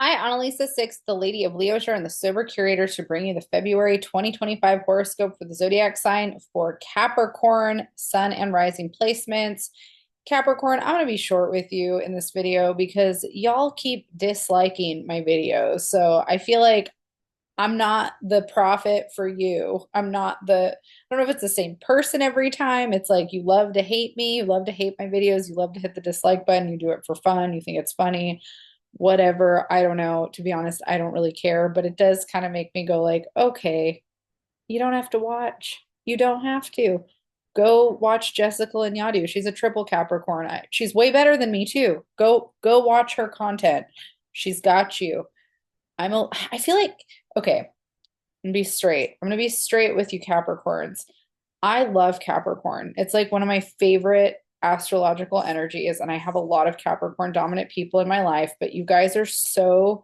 Hi, Analisa Six, the Lady of Leo and the Sober Curator, to bring you the February 2025 horoscope for the zodiac sign for Capricorn, Sun and Rising placements. Capricorn, I'm going to be short with you in this video because y'all keep disliking my videos. So I feel like I'm not the prophet for you. I don't know if it's the same person every time. It's like you love to hate me, you love to hate my videos, you love to hit the dislike button, you do it for fun, you think it's funny, whatever. I don't know. To be honest, I don't really care, but it does kind of make me go like, okay, you don't have to watch. You don't have to. Go watch Jessica Lanyadu. She's a triple Capricorn. She's way better than me too. Go watch her content. She's got you. I feel like okay, be straight. I'm gonna be straight with you, Capricorns. I love Capricorn. It's like one of my favorite astrological energies, and I have a lot of Capricorn dominant people in my life, but you guys are so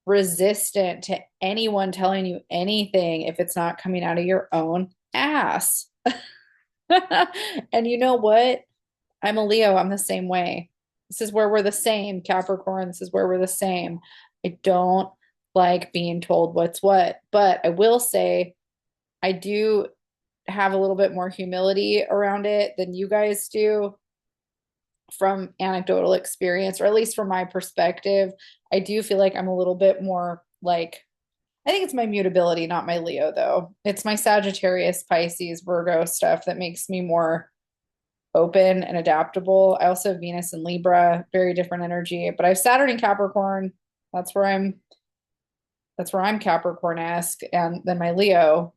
resistant to anyone telling you anything if it's not coming out of your own ass. And you know what? I'm a Leo. I'm the same way. This is where we're the same, Capricorn. This is where we're the same. I don't like being told what's what, but I will say I do have a little bit more humility around it than you guys do from anecdotal experience, or at least from my perspective. I do feel like I'm a little bit more like, I think it's my mutability, not my Leo, though. It's my Sagittarius, Pisces, Virgo stuff that makes me more open and adaptable. I also have Venus and Libra, very different energy, but I have Saturn in Capricorn. That's where I'm that's where I'm Capricorn-esque. And then my Leo,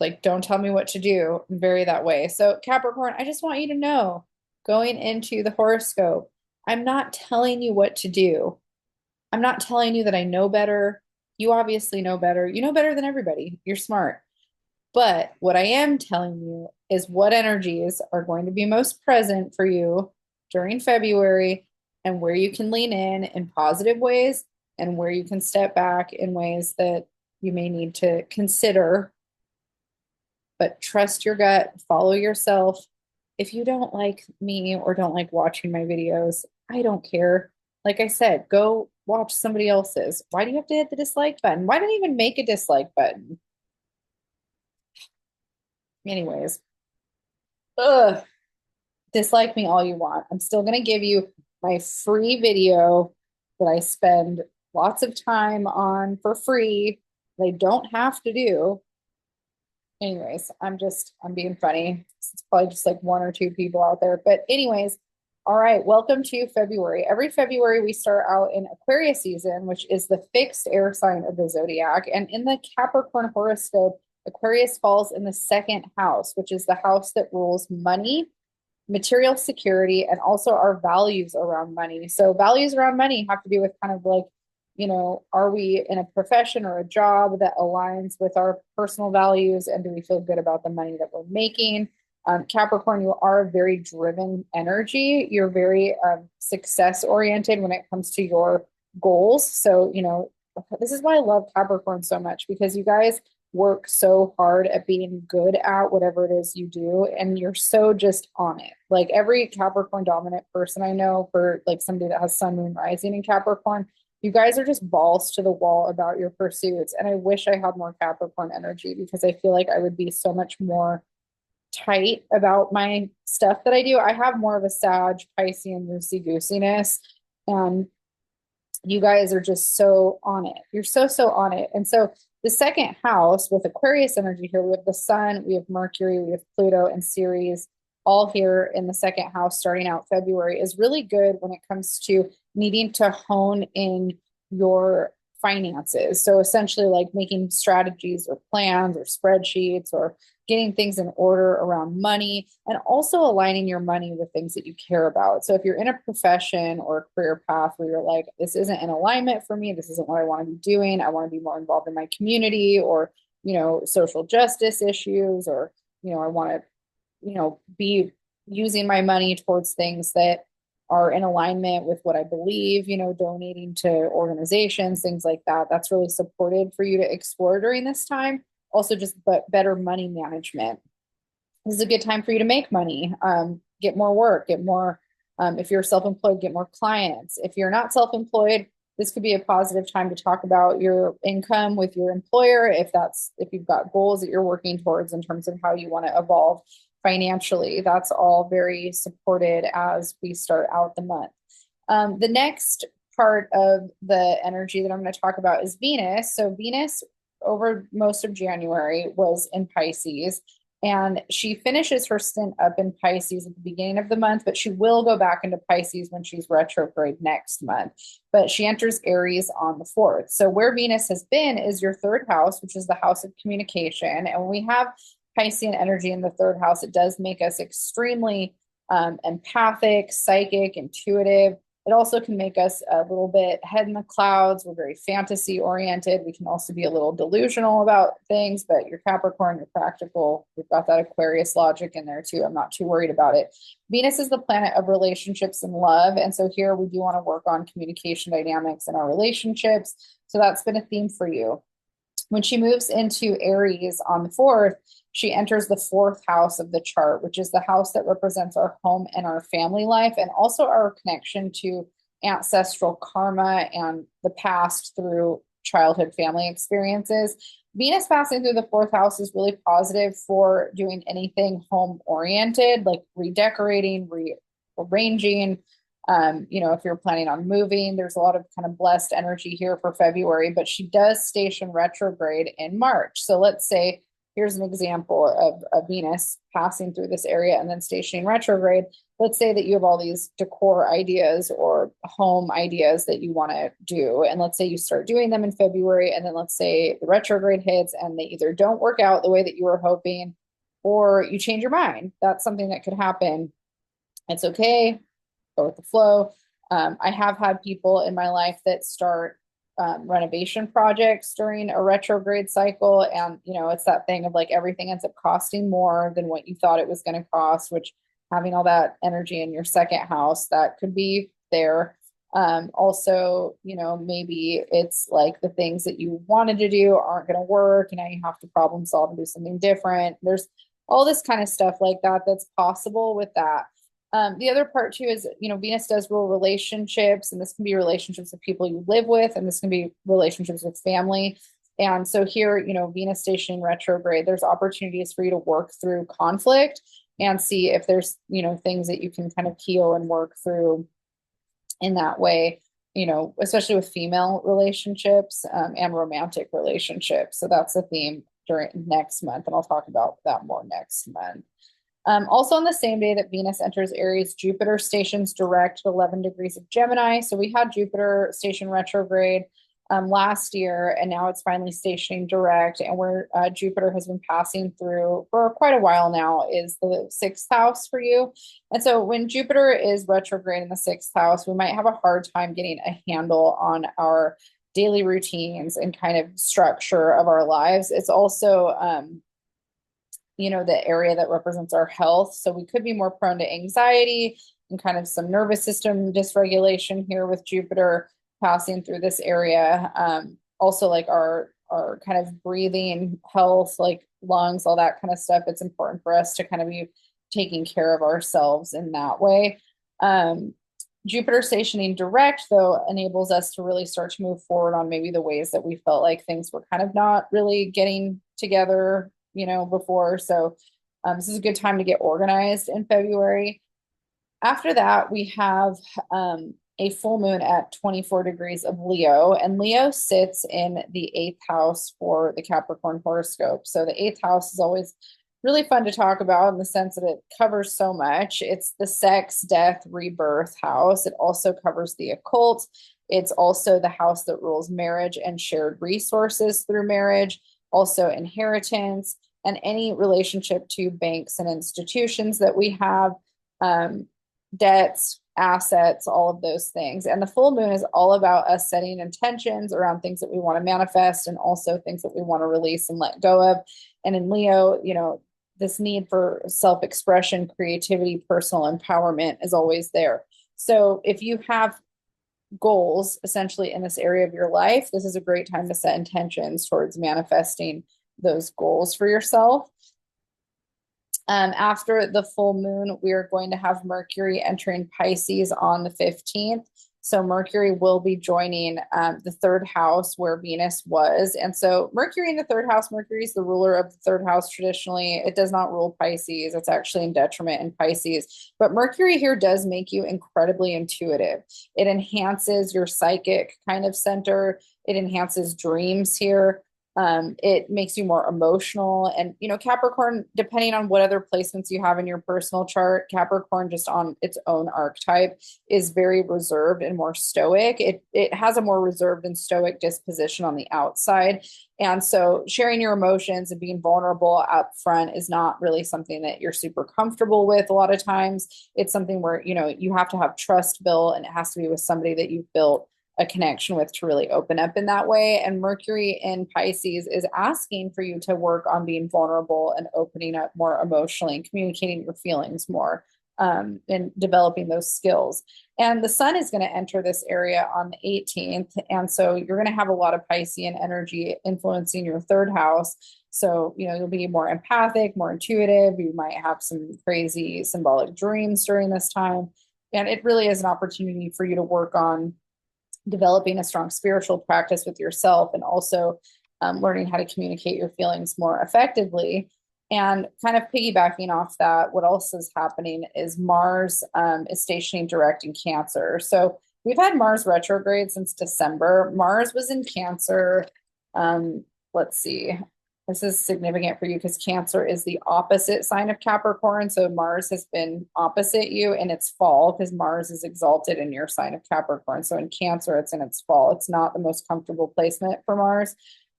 like, don't tell me what to do. I'm very that way. So, Capricorn, I just want you to know going into the horoscope, I'm not telling you what to do. I'm not telling you that I know better. You obviously know better. You know better than everybody. You're smart. But what I am telling you is what energies are going to be most present for you during February and where you can lean in positive ways and where you can step back in ways that you may need to consider. But trust your gut, follow yourself. If you don't like me or don't like watching my videos, I don't care. Like I said, go watch somebody else's. Why do you have to hit the dislike button? Why didn't even make a dislike button? Anyways, ugh, dislike me all you want. I'm still going to give you my free video that I spend lots of time on for free. They don't have to do. Anyways, I'm being funny. It's probably just like one or two people out there. But, anyways, all right, welcome to February. Every February, we start out in Aquarius season, which is the fixed air sign of the zodiac. And in the Capricorn horoscope, Aquarius falls in the second house, which is the house that rules money, material security, and also our values around money. So, values around money have to do with kind of like, are we in a profession or a job that aligns with our personal values? And do we feel good about the money that we're making? Capricorn, you are a very driven energy. You're very success oriented when it comes to your goals. So, this is why I love Capricorn so much because you guys work so hard at being good at whatever it is you do. And you're so just on it. Like every Capricorn dominant person I know, for like somebody that has sun, moon, rising in Capricorn, you guys are just balls to the wall about your pursuits. And I wish I had more Capricorn energy because I feel like I would be so much more tight about my stuff that I do. I have more of a Sag, Piscean, loosey goosiness. And you guys are just so on it. You're so on it. And so the second house with Aquarius energy here, we have the sun, we have Mercury, we have Pluto and Ceres all here in the second house starting out February is really good when it comes to needing to hone in your finances. So essentially like making strategies or plans or spreadsheets or getting things in order around money and also aligning your money with things that you care about. So if you're in a profession or a career path where you're like, this isn't in alignment for me, this isn't what I want to be doing, I want to be more involved in my community or, social justice issues, or, I want to, be using my money towards things that are in alignment with what I believe, donating to organizations, things like that. That's really supported for you to explore during this time. Also, just better money management. This is a good time for you to make money, get more work, get more, if you're self employed, get more clients. If you're not self employed, This could be a positive time to talk about your income with your employer if you've got goals that you're working towards in terms of how you want to evolve financially. That's all very supported as we start out the month. The next part of the energy that I'm going to talk about is Venus. So Venus over most of January was in Pisces, and she finishes her stint up in Pisces at the beginning of the month, but she will go back into Pisces when she's retrograde next month. But she enters Aries on the 4th. So where Venus has been is your third house, which is the house of communication. And when we have Piscean energy in the third house, it does make us extremely empathic, psychic, intuitive. It also can make us a little bit head in the clouds. We're very fantasy oriented. We can also be a little delusional about things, but you're Capricorn, you're practical. We've got that Aquarius logic in there too. I'm not too worried about it. Venus is the planet of relationships and love. And so here we do want to work on communication dynamics in our relationships. So that's been a theme for you. When she moves into Aries on the 4th, she enters the 4th house of the chart, which is the house that represents our home and our family life, and also our connection to ancestral karma and the past through childhood family experiences. Venus passing through the 4th house is really positive for doing anything home oriented, like redecorating, rearranging. If you're planning on moving, there's a lot of kind of blessed energy here for February, but she does station retrograde in March. So let's say here's an example of Venus passing through this area and then stationing retrograde. Let's say that you have all these decor ideas or home ideas that you want to do. And let's say you start doing them in February, and then let's say the retrograde hits and they either don't work out the way that you were hoping or you change your mind. That's something that could happen. It's okay. Go with the flow. I have had people in my life that start renovation projects during a retrograde cycle. And, it's that thing of like everything ends up costing more than what you thought it was going to cost, which having all that energy in your second house, that could be there. Also, maybe it's like the things that you wanted to do aren't going to work. And now you have to problem solve and do something different. There's all this kind of stuff like that that's possible with that. The other part too is, Venus does rule relationships, and this can be relationships with people you live with, and this can be relationships with family. And so here, Venus stationing retrograde, there's opportunities for you to work through conflict and see if there's, things that you can kind of heal and work through in that way, especially with female relationships and romantic relationships. So that's a theme during next month, and I'll talk about that more next month. Also on the same day that Venus enters Aries, Jupiter stations direct at 11 degrees of Gemini. So we had Jupiter station retrograde last year, and now it's finally stationing direct. And where Jupiter has been passing through for quite a while now is the 6th house for you. And so when Jupiter is retrograde in the 6th house, we might have a hard time getting a handle on our daily routines and kind of structure of our lives. It's also the area that represents our health. So we could be more prone to anxiety and kind of some nervous system dysregulation here with Jupiter passing through this area. Also like our kind of breathing health, like lungs, all that kind of stuff. It's important for us to kind of be taking care of ourselves in that way. Jupiter stationing direct, though, enables us to really start to move forward on maybe the ways that we felt like things were kind of not really getting together before. So this is a good time to get organized in February. After that, we have a full moon at 24 degrees of Leo, and Leo sits in the 8th house for the Capricorn horoscope. So the 8th house is always really fun to talk about in the sense that it covers so much. It's the sex, death, rebirth house. It also covers the occult. It's also the house that rules marriage and shared resources through marriage, also inheritance, and any relationship to banks and institutions that we have, debts, assets, all of those things. And the full moon is all about us setting intentions around things that we want to manifest and also things that we want to release and let go of. And in Leo, this need for self-expression, creativity, personal empowerment is always there. So if you have goals essentially in this area of your life, this is a great time to set intentions towards manifesting those goals for yourself. After the full moon, we are going to have Mercury entering Pisces on the 15th. So Mercury will be joining the third house where Venus was. And so Mercury in the third house, Mercury is the ruler of the third house traditionally. It does not rule Pisces. It's actually in detriment in Pisces. But Mercury here does make you incredibly intuitive. It enhances your psychic kind of center. It enhances dreams here. It makes you more emotional. And, Capricorn, depending on what other placements you have in your personal chart, Capricorn, just on its own archetype, is very reserved and more stoic. It has a more reserved and stoic disposition on the outside. And so sharing your emotions and being vulnerable up front is not really something that you're super comfortable with a lot of times. It's something where, you have to have trust built, and it has to be with somebody that you've built a connection with to really open up in that way. And Mercury in Pisces is asking for you to work on being vulnerable and opening up more emotionally and communicating your feelings more, and developing those skills. And the sun is going to enter this area on the 18th. And so you're going to have a lot of Piscean energy influencing your third house. So, you'll be more empathic, more intuitive. You might have some crazy symbolic dreams during this time. And it really is an opportunity for you to work on developing a strong spiritual practice with yourself, and also learning how to communicate your feelings more effectively. And kind of piggybacking off that, what else is happening is Mars is stationing direct in Cancer. So we've had Mars retrograde since December. Mars was in Cancer. Let's see. This is significant for you because Cancer is the opposite sign of Capricorn. So Mars has been opposite you in its fall because Mars is exalted in your sign of Capricorn. So in Cancer, it's in its fall. It's not the most comfortable placement for Mars.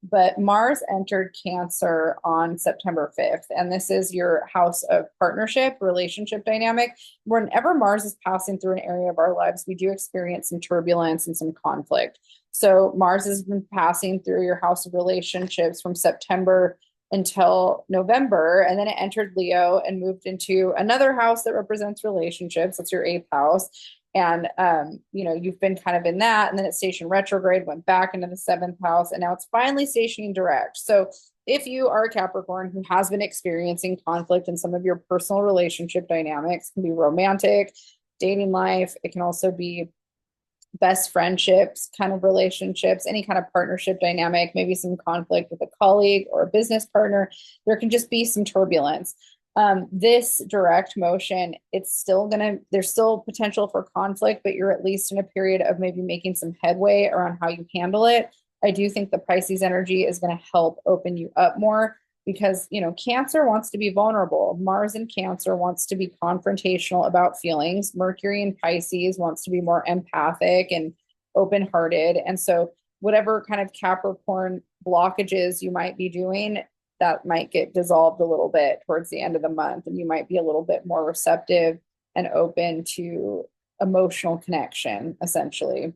But Mars entered Cancer on September 5th. And this is your house of partnership, relationship dynamic. Whenever Mars is passing through an area of our lives, we do experience some turbulence and some conflict. So Mars has been passing through your house of relationships from September until November. And then it entered Leo and moved into another house that represents relationships. That's your eighth house. And, you've been kind of in that. And then it stationed retrograde, went back into the seventh house. And now it's finally stationing direct. So if you are a Capricorn who has been experiencing conflict in some of your personal relationship dynamics, it can be romantic, dating life. It can also be best friendships, kind of relationships, any kind of partnership dynamic, maybe some conflict with a colleague or a business partner. There can just be some turbulence. This direct motion, there's still potential for conflict, but you're at least in a period of maybe making some headway around how you handle it. I do think the Pisces energy is going to help open you up more because, Cancer wants to be vulnerable. Mars in Cancer wants to be confrontational about feelings. Mercury in Pisces wants to be more empathic and open-hearted. And so whatever kind of Capricorn blockages you might be doing, that might get dissolved a little bit towards the end of the month, and you might be a little bit more receptive and open to emotional connection, essentially.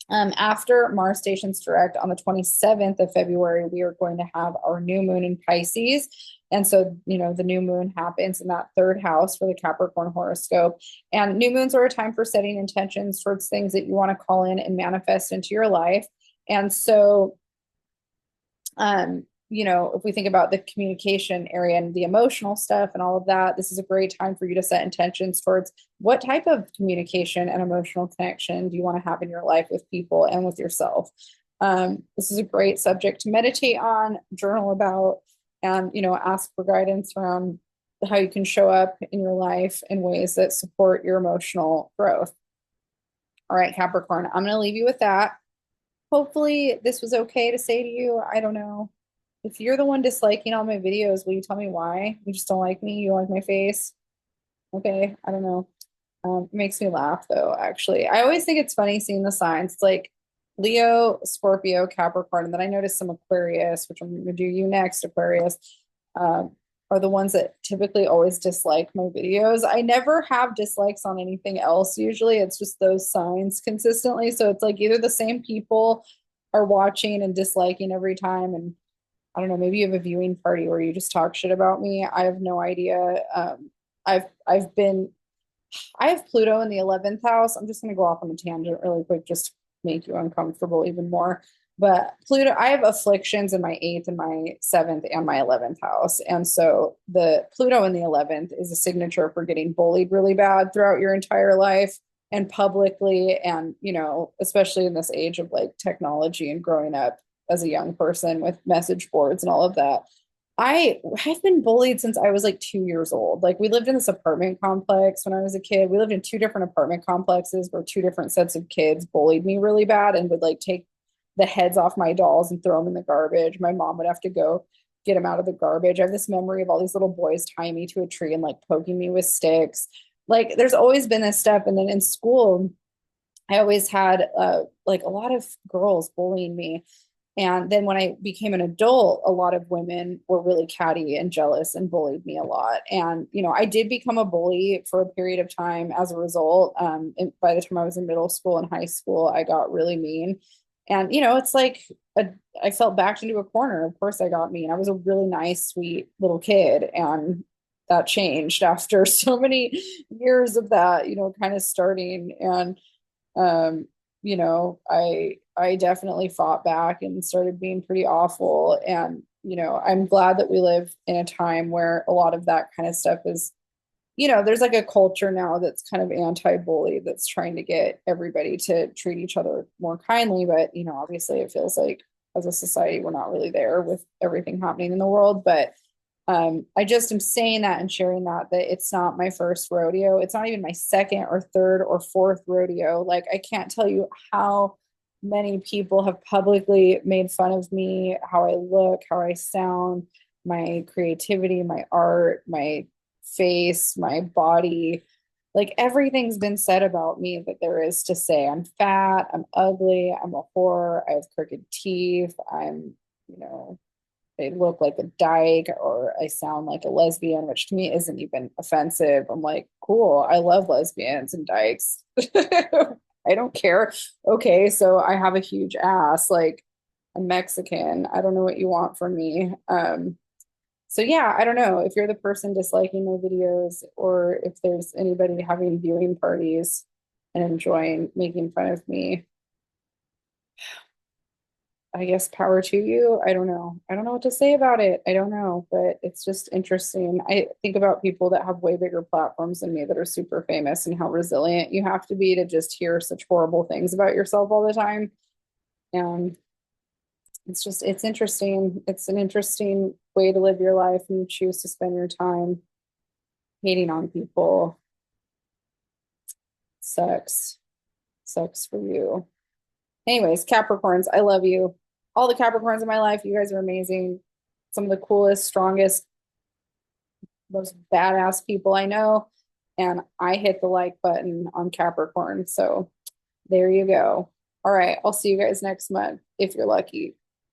After Mars stations direct on the 27th of February, we are going to have our new moon in Pisces. And so, the new moon happens in that third house for the Capricorn horoscope. And new moons are a time for setting intentions towards things that you want to call in and manifest into your life. And so, if we think about the communication area and the emotional stuff and all of that, this is a great time for you to set intentions towards what type of communication and emotional connection do you want to have in your life with people and with yourself. This is a great subject to meditate on, journal about, and, ask for guidance around how you can show up in your life in ways that support your emotional growth. All right, Capricorn, I'm going to leave you with that. Hopefully this was okay to say to you. I don't know. If you're the one disliking all my videos, will you tell me why? You just don't like me? You don't like my face? Okay, I don't know. It makes me laugh though, actually. I always think it's funny seeing the signs. It's like Leo, Scorpio, Capricorn, and then I noticed some Aquarius, which I'm gonna do you next, Aquarius, are the ones that typically always dislike my videos. I never have dislikes on anything else. Usually it's just those signs consistently. So it's like either the same people are watching and disliking every time, and I don't know, maybe you have a viewing party where you just talk shit about me. I have no idea. I have Pluto in the 11th house. I'm just going to go off on a tangent really quick, just to make you uncomfortable even more. But Pluto, I have afflictions in my 8th and my 7th and my 11th house. And so the Pluto in the 11th is a signature for getting bullied really bad throughout your entire life. and publicly, and especially in this age of like technology and growing up as a young person with message boards and all of that. I have been bullied since I was like 2 years old. Like we lived in this apartment complex when I was a kid. We lived in two different apartment complexes where two different sets of kids bullied me really bad and would like take the heads off my dolls and throw them in the garbage. My mom would have to go get them out of the garbage. I have this memory of all these little boys tying me to a tree and like poking me with sticks. Like there's always been this stuff. And then in school, I always had like a lot of girls bullying me. And then when I became an adult, a lot of women were really catty and jealous and bullied me a lot. And, I did become a bully for a period of time as a result. And by the time I was in middle school and high school, I got really mean. And, it's like I felt backed into a corner. Of course, I got mean. I was a really nice, sweet little kid. And that changed after so many years of that, kind of starting. And I definitely fought back and started being pretty awful. And, I'm glad that we live in a time where a lot of that kind of stuff is, there's like a culture now that's kind of anti-bully that's trying to get everybody to treat each other more kindly. But, obviously it feels like as a society, we're not really there with everything happening in the world. But I just am saying that and sharing that it's not my first rodeo. It's not even my second or third or fourth rodeo. Like I can't tell you how many people have publicly made fun of me, how I look, how I sound, my creativity, my art, my face, my body. Like everything's been said about me that there is to say. I'm fat, I'm ugly, I'm a whore, I have crooked teeth, I'm, they look like a dyke or I sound like a lesbian, which to me isn't even offensive. I'm like, cool, I love lesbians and dykes. I don't care. Okay, so I have a huge ass. Like I'm Mexican. I don't know what you want from me. So yeah, I don't know if you're the person disliking my videos or if there's anybody having viewing parties and enjoying making fun of me. I guess power to you. I don't know. I don't know what to say about it. I don't know, but it's just interesting. I think about people that have way bigger platforms than me that are super famous and how resilient you have to be to just hear such horrible things about yourself all the time. And it's interesting. It's an interesting way to live your life and you choose to spend your time hating on people. Sucks. Sucks for you. Anyways, Capricorns, I love you. All the Capricorns in my life, you guys are amazing. Some of the coolest, strongest, most badass people I know. And I hit the like button on Capricorn. So there you go. All right, I'll see you guys next month if you're lucky.